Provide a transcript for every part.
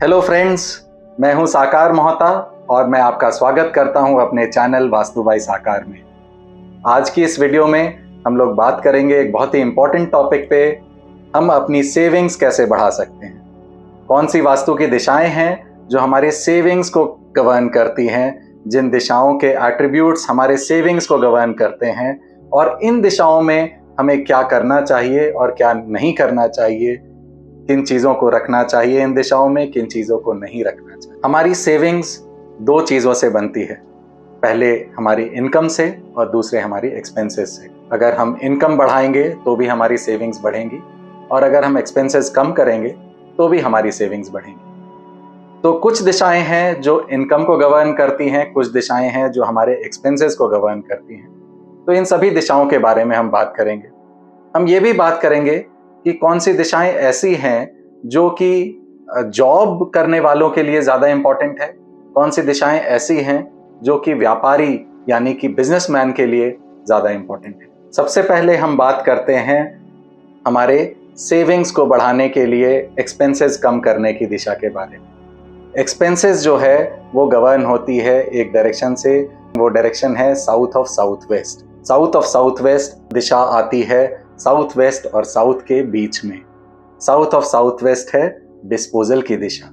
Hello friends, मैं हूं साकार मोहता और मैं आपका स्वागत करता हूं अपने चैनल वास्तु बाय साकार में। आज की इस वीडियो में हम लोग बात करेंगे एक बहुत ही इम्पोर्टेंट टॉपिक पे। हम अपनी सेविंग्स कैसे बढ़ा सकते हैं, कौन सी वास्तु की दिशाएं हैं जो हमारे सेविंग्स को गवर्न करती हैं, जिन दिशाओं के एट्रीब्यूट्स हमारे सेविंग्स को गवर्न करते हैं, और इन दिशाओं में हमें क्या करना चाहिए और क्या नहीं करना चाहिए, किन चीज़ों को रखना चाहिए इन दिशाओं में, किन चीज़ों को नहीं रखना चाहिए। हमारी सेविंग्स दो चीज़ों से बनती है, पहले हमारी इनकम से और दूसरे हमारी एक्सपेंसेस से। अगर हम इनकम बढ़ाएंगे तो भी हमारी सेविंग्स बढ़ेंगी, और अगर हम एक्सपेंसेस कम करेंगे तो भी हमारी सेविंग्स बढ़ेंगी। तो कुछ दिशाएं हैं जो इनकम को गवर्न करती हैं, कुछ दिशाएं हैं जो हमारे एक्सपेंसेस को गवर्न करती हैं। तो इन सभी दिशाओं के बारे में हम बात करेंगे। हम ये भी बात करेंगे कि कौन सी दिशाएं ऐसी हैं जो कि जॉब करने वालों के लिए ज़्यादा इम्पॉर्टेंट है, कौन सी दिशाएं ऐसी हैं जो कि व्यापारी यानी कि बिजनेसमैन के लिए ज़्यादा इम्पॉर्टेंट है। सबसे पहले हम बात करते हैं हमारे सेविंग्स को बढ़ाने के लिए एक्सपेंसेस कम करने की दिशा के बारे में। एक्सपेंसेस जो है वो गवर्न होती है एक डायरेक्शन से, वो डायरेक्शन है south of south west. South of south west दिशा आती है साउथ वेस्ट और साउथ के बीच में। साउथ ऑफ साउथ वेस्ट है डिस्पोजल की दिशा।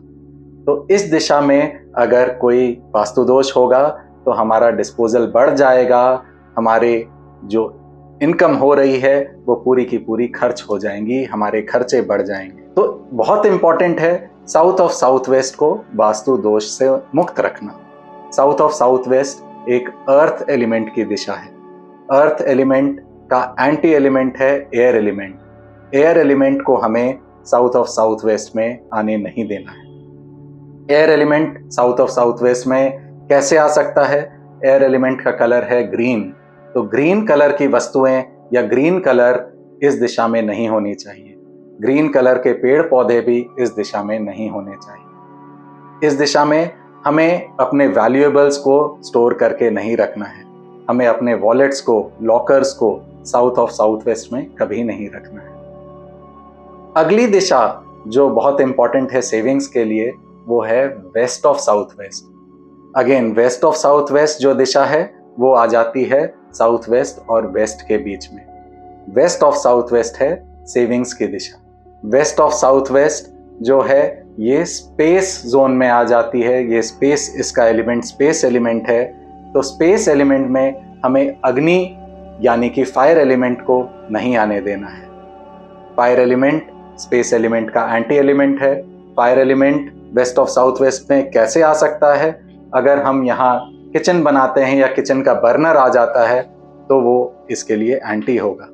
तो इस दिशा में अगर कोई वास्तु दोष होगा तो हमारा डिस्पोजल बढ़ जाएगा, हमारे जो इनकम हो रही है वो पूरी की पूरी खर्च हो जाएंगी, हमारे खर्चे बढ़ जाएंगे। तो बहुत इंपॉर्टेंट है साउथ ऑफ साउथ वेस्ट को वास्तु दोष से मुक्त रखना। साउथ ऑफ साउथ वेस्ट एक अर्थ एलिमेंट की दिशा है। अर्थ एलिमेंट का एंटी एलिमेंट है एयर एलिमेंट। एयर एलिमेंट को हमें साउथ ऑफ साउथ वेस्ट में आने नहीं देना है। Air element south of south west में कैसे आ सकता है? एयर एलिमेंट का कलर है ग्रीन। तो ग्रीन कलर की वस्तुएं या ग्रीन कलर इस दिशा में नहीं होनी चाहिए। ग्रीन कलर के पेड़ पौधे भी इस दिशा में नहीं होने चाहिए। इस दिशा में हमें अपने वैल्यूएबल्स को स्टोर करके नहीं रखना है। हमें अपने वॉलेट्स को, लॉकर्स को साउथ ऑफ साउथ वेस्ट में कभी नहीं रखना है। अगली दिशा जो बहुत इंपॉर्टेंट है सेविंग्स के लिए वो है west of south west. Again west of south west जो दिशा है वो आ जाती है साउथ वेस्ट और वेस्ट के बीच में। वेस्ट ऑफ साउथ वेस्ट है सेविंग्स की दिशा। वेस्ट ऑफ साउथ वेस्ट जो है ये स्पेस जोन में आ जाती है। ये स्पेस, इसका एलिमेंट स्पेस एलिमेंट है। तो स्पेस एलिमेंट में हमें अग्नि यानी कि फायर एलिमेंट को नहीं आने देना है। फायर एलिमेंट स्पेस एलिमेंट का एंटी एलिमेंट है। Fire element west of south west में कैसे आ सकता है? अगर हम यहाँ किचन बनाते हैं या किचन का बर्नर आ जाता है तो वो इसके लिए एंटी होगा।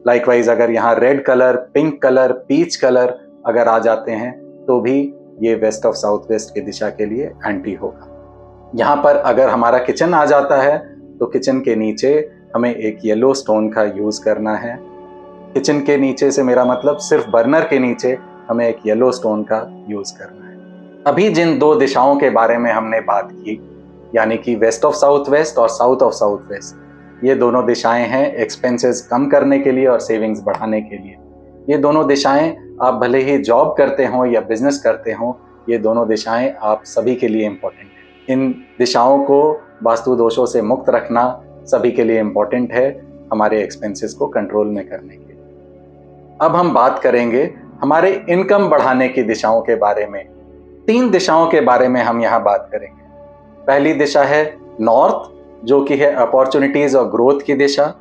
लाइकवाइज अगर यहाँ red colour, pink colour, peach colour अगर आ जाते हैं तो भी ये वेस्ट ऑफ साउथ वेस्ट की दिशा के लिए एंटी होगा। यहाँ पर अगर हमारा किचन आ जाता है तो किचन के नीचे हमें एक येलो स्टोन का यूज़ करना है। किचन के नीचे से मेरा मतलब सिर्फ बर्नर के नीचे हमें एक येलो स्टोन का यूज़ करना है। अभी जिन दो दिशाओं के बारे में हमने बात की, यानी कि वेस्ट ऑफ साउथ वेस्ट और साउथ ऑफ साउथ वेस्ट, ये दोनों दिशाएं हैं एक्सपेंसेस कम करने के लिए और सेविंग्स बढ़ाने के लिए। ये दोनों दिशाएं आप भले ही जॉब करते हों या बिजनेस करते हों, ये दोनों दिशाएं आप सभी के लिए इम्पोर्टेंट है। इन दिशाओं को वास्तु दोषों से मुक्त रखना सभी के लिए इम्पोर्टेंट है हमारे एक्सपेंसेस को कंट्रोल में करने के लिए। अब हम बात करेंगे हमारे इनकम बढ़ाने की दिशाओं के बारे में। 3 दिशाओं के बारे में हम यहाँ बात करेंगे। पहली दिशा है नॉर्थ, जो कि है अपॉर्चुनिटीज और ग्रोथ की दिशा।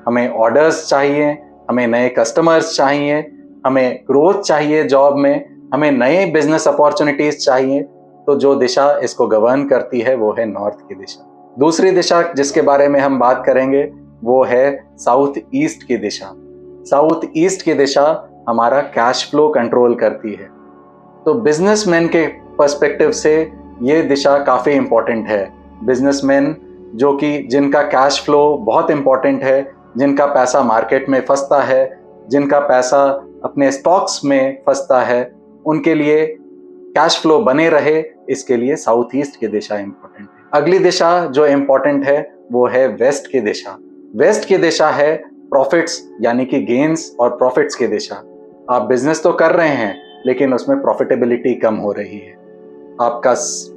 हमें ऑर्डर्स चाहिए, हमें नए कस्टमर्स चाहिए, हमें ग्रोथ चाहिए जॉब में, हमें नए बिजनेस अपॉर्चुनिटीज चाहिए। तो जो दिशा इसको गवर्न करती है वो है नॉर्थ की दिशा। दूसरी दिशा जिसके बारे में हम बात करेंगे वो है साउथ ईस्ट की दिशा। साउथ ईस्ट की दिशा हमारा कैश फ्लो कंट्रोल करती है। तो बिजनेसमैन के पर्सपेक्टिव से ये दिशा काफ़ी इंपॉर्टेंट है। बिजनेसमैन जो कि जिनका कैश फ्लो बहुत इंपॉर्टेंट है, जिनका पैसा मार्केट में फंसता है, जिनका पैसा अपने स्टॉक्स में फंसता है, उनके लिए कैश फ्लो बने रहे, इसके लिए साउथ ईस्ट की दिशा इंपॉर्टेंट है। अगली दिशा जो इंपॉर्टेंट है वो है वेस्ट की दिशा। वेस्ट की दिशा है प्रॉफिट्स यानी कि गेन्स और प्रॉफिट्स की दिशा। आप बिजनेस तो कर रहे हैं लेकिन उसमें प्रॉफिटेबिलिटी कम हो रही है। आपका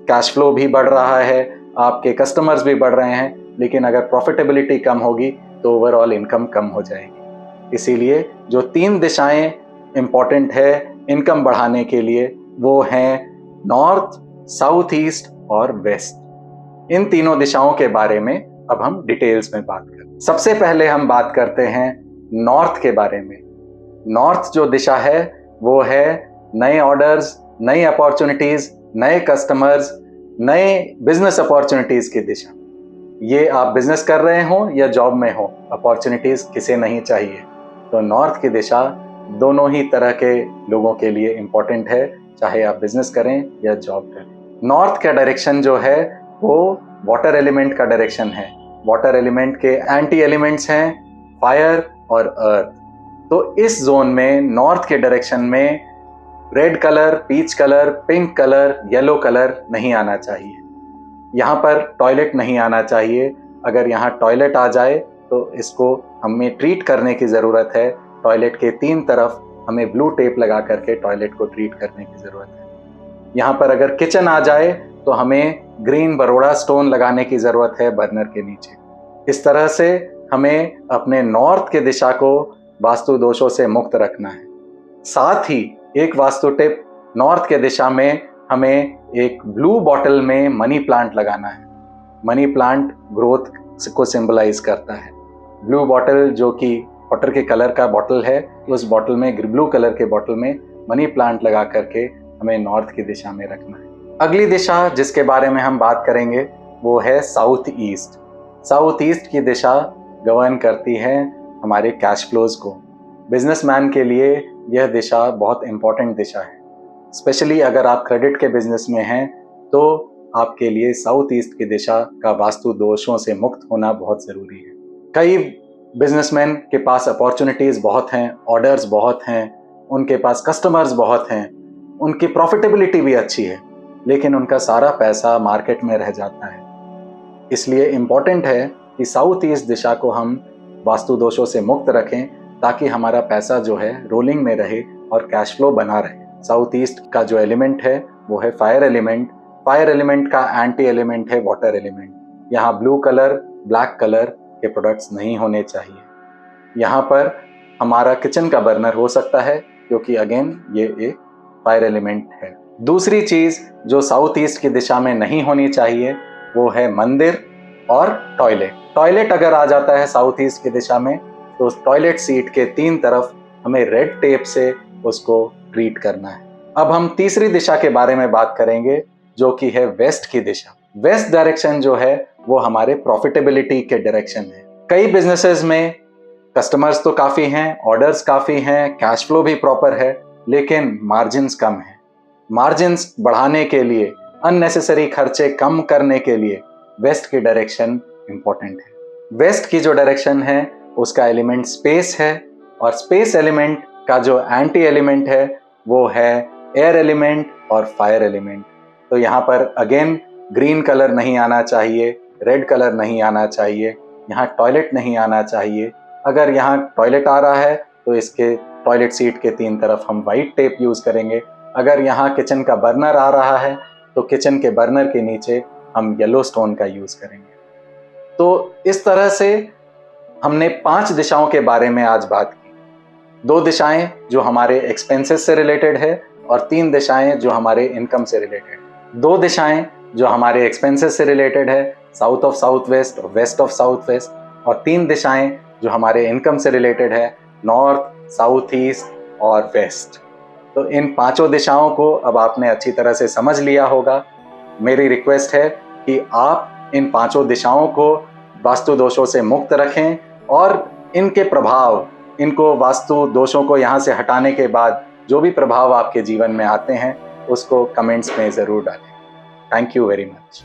कैश फ्लो भी बढ़ रहा है, आपके कस्टमर्स भी बढ़ रहे हैं, लेकिन अगर प्रॉफिटेबिलिटी कम होगी तो ओवरऑल इनकम कम हो जाएगी। इसीलिए जो 3 दिशाएं इंपॉर्टेंट है इनकम बढ़ाने के लिए वो हैं नॉर्थ, साउथ ईस्ट और वेस्ट। इन तीनों दिशाओं के बारे में अब हम डिटेल्स में बात करें। सबसे पहले हम बात करते हैं नॉर्थ के बारे में। नॉर्थ जो दिशा है वो है नए ऑर्डर्स, नई अपॉर्चुनिटीज, नए कस्टमर्स, नए बिजनेस अपॉर्चुनिटीज की दिशा। ये आप बिजनेस कर रहे हो या जॉब में हो, अपॉर्चुनिटीज किसे नहीं चाहिए। तो नॉर्थ की दिशा दोनों ही तरह के लोगों के लिए इंपॉर्टेंट है, चाहे आप बिजनेस करें या जॉब करें। नॉर्थ का डायरेक्शन जो है वो वाटर एलिमेंट का डायरेक्शन है। वाटर एलिमेंट के एंटी एलिमेंट्स हैं फायर और अर्थ। तो इस जोन में नॉर्थ के डायरेक्शन में red colour, peach colour, pink colour, yellow colour नहीं आना चाहिए। यहाँ पर टॉयलेट नहीं आना चाहिए। अगर यहाँ टॉयलेट आ जाए तो इसको हमें ट्रीट करने की ज़रूरत है। टॉयलेट के 3 तरफ हमें ब्लू टेप लगा करके टॉयलेट को ट्रीट करने की ज़रूरत है। यहाँ पर अगर किचन आ जाए तो हमें ग्रीन बरोड़ा स्टोन लगाने की ज़रूरत है बर्नर के नीचे। इस तरह से हमें अपने नॉर्थ के दिशा को वास्तु दोषों से मुक्त रखना है। साथ ही एक वास्तु टिप, नॉर्थ के दिशा में हमें एक ब्लू बॉटल में मनी प्लांट लगाना है। मनी प्लांट ग्रोथ को सिंबलाइज करता है। ब्लू बॉटल जो कि वाटर के कलर का बॉटल है, उस बॉटल में ब्लू कलर के बॉटल में मनी प्लांट लगा करके हमें नॉर्थ की दिशा में रखना है। अगली दिशा जिसके बारे में हम बात करेंगे वो है साउथ ईस्ट। साउथ ईस्ट की दिशा गवर्न करती है हमारे कैश फ्लोज को। बिजनेसमैन के लिए यह दिशा बहुत इंपॉर्टेंट दिशा है। स्पेशली अगर आप क्रेडिट के बिजनेस में हैं तो आपके लिए साउथ ईस्ट की दिशा का वास्तु दोषों से मुक्त होना बहुत ज़रूरी है। कई बिजनेसमैन के पास अपॉर्चुनिटीज़ बहुत हैं, ऑर्डर्स बहुत हैं, उनके पास कस्टमर्स बहुत हैं, उनकी प्रॉफिटेबिलिटी भी अच्छी है, लेकिन उनका सारा पैसा मार्केट में रह जाता है। इसलिए इम्पॉर्टेंट है कि साउथ ईस्ट दिशा को हम वास्तु दोषों से मुक्त रखें ताकि हमारा पैसा जो है रोलिंग में रहे और कैश फ्लो बना रहे। साउथ ईस्ट का जो एलिमेंट है वो है फायर एलिमेंट। फायर एलिमेंट का एंटी एलिमेंट है वाटर एलिमेंट। यहाँ ब्लू कलर, ब्लैक कलर के प्रोडक्ट्स नहीं होने चाहिए। यहाँ पर हमारा किचन का बर्नर हो सकता है क्योंकि अगेन ये एक फायर एलिमेंट है। दूसरी चीज जो साउथ ईस्ट की दिशा में नहीं होनी चाहिए वो है मंदिर और टॉयलेट। टॉयलेट अगर आ जाता है साउथ ईस्ट की दिशा में तो टॉयलेट सीट के 3 तरफ हमें रेड टेप से उसको ट्रीट करना है। अब हम तीसरी दिशा के बारे में बात करेंगे जो कि है वेस्ट की दिशा। वेस्ट डायरेक्शन जो है वो हमारे प्रॉफिटेबिलिटी के डायरेक्शन है। कई बिजनेसेस में कस्टमर्स तो काफी हैं, ऑर्डर्स काफी हैं, कैश फ्लो भी प्रॉपर है, लेकिन मार्जिन्स कम है। मार्जिन्स बढ़ाने के लिए, अननेसेसरी खर्चे कम करने के लिए वेस्ट की डायरेक्शन इंपॉर्टेंट है। वेस्ट की जो डायरेक्शन है उसका एलिमेंट स्पेस है और स्पेस एलिमेंट का जो एंटी एलिमेंट है वो है एयर एलिमेंट और फायर एलिमेंट। तो यहाँ पर अगेन ग्रीन कलर नहीं आना चाहिए, रेड कलर नहीं आना चाहिए, यहाँ टॉयलेट नहीं आना चाहिए। अगर यहाँ टॉयलेट आ रहा है तो इसके टॉयलेट सीट के 3 तरफ हम वाइट टेप यूज़ करेंगे। अगर यहाँ किचन का बर्नर आ रहा है तो किचन के बर्नर के नीचे हम येलो स्टोन का यूज़ करेंगे। तो इस तरह से हमने 5 दिशाओं के बारे में आज बात की। 2 दिशाएं जो हमारे एक्सपेंसेस से रिलेटेड है और 3 दिशाएं जो हमारे इनकम से रिलेटेड है। 2 दिशाएं जो हमारे एक्सपेंसेस से रिलेटेड है, साउथ ऑफ साउथ वेस्ट और वेस्ट ऑफ साउथ वेस्ट, और 3 दिशाएं जो हमारे इनकम से रिलेटेड है, नॉर्थ, साउथ ईस्ट और वेस्ट। तो इन 5 दिशाओं को अब आपने अच्छी तरह से समझ लिया होगा। मेरी रिक्वेस्ट है कि आप इन 5 दिशाओं को वास्तु दोषों से मुक्त रखें और इनके प्रभाव, इनको वास्तु दोषों को यहाँ से हटाने के बाद जो भी प्रभाव आपके जीवन में आते हैं उसको कमेंट्स में ज़रूर डालें। Thank you very much.